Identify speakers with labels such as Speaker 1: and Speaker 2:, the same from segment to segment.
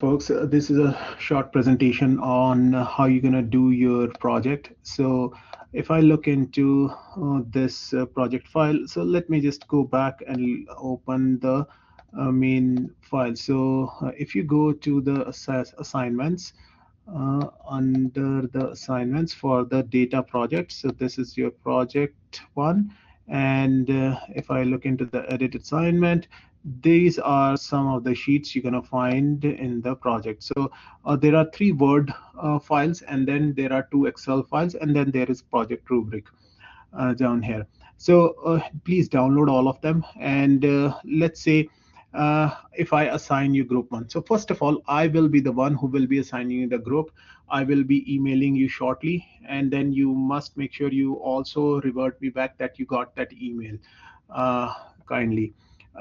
Speaker 1: folks. This is a short presentation on how you're going to do your project. So if I look into this project file, so let me just go back and open the main file. So if you go to the assignments, under the assignments for the data project, so this is your project one. And if I look into the edit assignment, these are some of the sheets you're going to find in the project. So there are 3 Word files, and then there are 2 Excel files, and then there is project rubric down here. So please download all of them. And let's say if I assign you group 1. So first of all, I will be the one who will be assigning you the group. I will be emailing you shortly, and then you must make sure you also revert me back that you got that email kindly.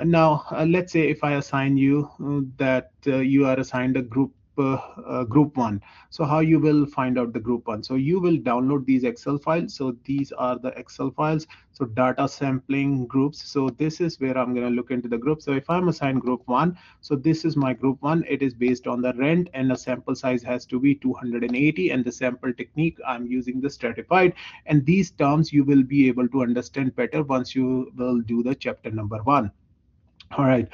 Speaker 1: Now, let's say if I assign you that you are assigned a group 1. So how you will find out the group 1? So you will download these Excel files. So these are the Excel files. So data sampling groups. So this is where I'm going to look into the group. So if I'm assigned group 1, so this is my group 1. It is based on the rent, and the sample size has to be 280, and the sample technique I'm using the stratified. And these terms you will be able to understand better once you will do the chapter number 1. All right,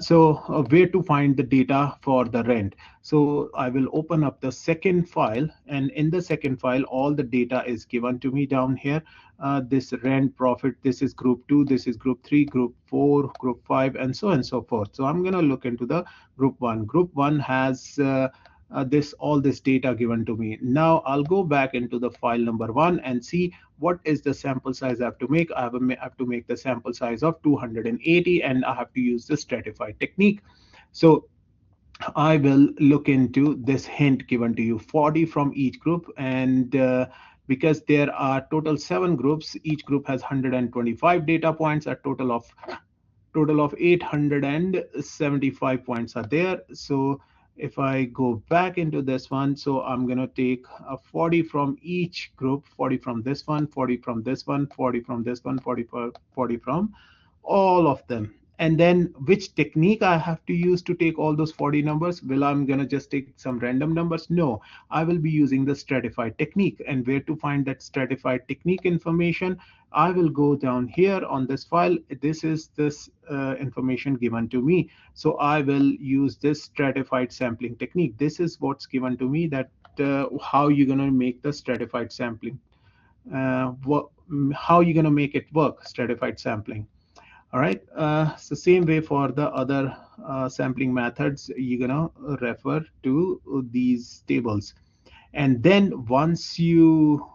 Speaker 1: so where to find the data for the rent? So I will open up the second file, and in the second file, all the data is given to me down here. This rent profit, this is group 2, this is group 3, group 4, group 5, and so on and so forth. So I'm going to look into the group 1. Group 1 has all this data given to me. Now I'll go back into the file number 1 and see what is the sample size I have to make. I have to make the sample size of 280, and I have to use the stratified technique. So I will look into this hint given to you, 40 from each group. And because there are total 7 groups, each group has 125 data points. A total of 875 points are there. So if I go back into this one, so I'm going to take 40 from each group, 40 from this one, 40 from this one, 40 from this one, 40 from all of them. And then which technique I have to use to take all those 40 numbers? Well, I'm going to just take some random numbers. No, I will be using the stratified technique. And where to find that stratified technique information? I will go down here on this file. This is this information given to me. So I will use this stratified sampling technique. This is what's given to me, that how you're going to make the stratified sampling. How you're going to make it work, stratified sampling. All right, so same way for the other sampling methods, you're gonna refer to these tables. And then once you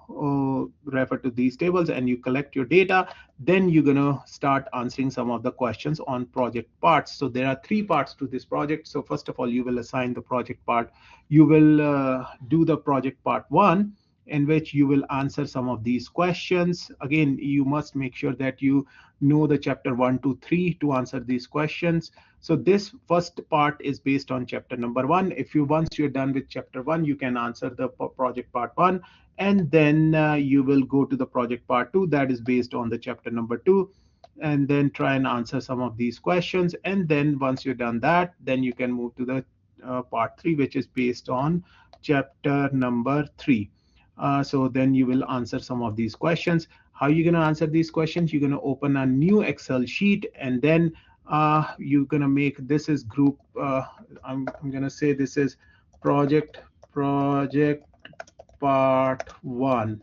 Speaker 1: refer to these tables and you collect your data, then you're gonna start answering some of the questions on project parts. So there are 3 parts to this project. So first of all, you will assign the project part. You will do the project part 1, in which you will answer some of these questions. Again, you must make sure that you know the chapter 1, 2, 3 to answer these questions. So this first part is based on chapter number 1. If you once you're done with chapter 1, you can answer the project part 1, and then you will go to the project part 2 that is based on the chapter number 2, and then try and answer some of these questions. And then once you're done that, then you can move to the part 3, which is based on chapter number 3. So then you will answer some of these questions. How are you going to answer these questions? You're going to open a new Excel sheet, and then you're going to make, this is group, I'm going to say this is project part 1.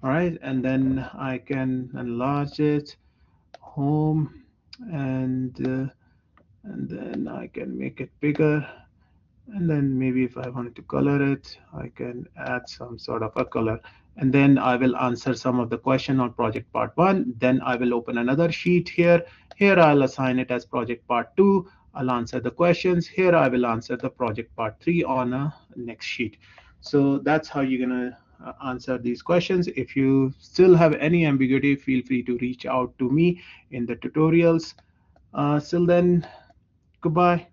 Speaker 1: All right, and then I can enlarge it, home, and then I can make it bigger. And then maybe if I wanted to color it, I can add some sort of a color. And then I will answer some of the question on project part 1. Then I will open another sheet here. Here I'll assign it as project part 2. I'll answer the questions. Here I will answer the project part 3 on a next sheet. So that's how you're going to answer these questions. If you still have any ambiguity, feel free to reach out to me in the tutorials. Till then, goodbye.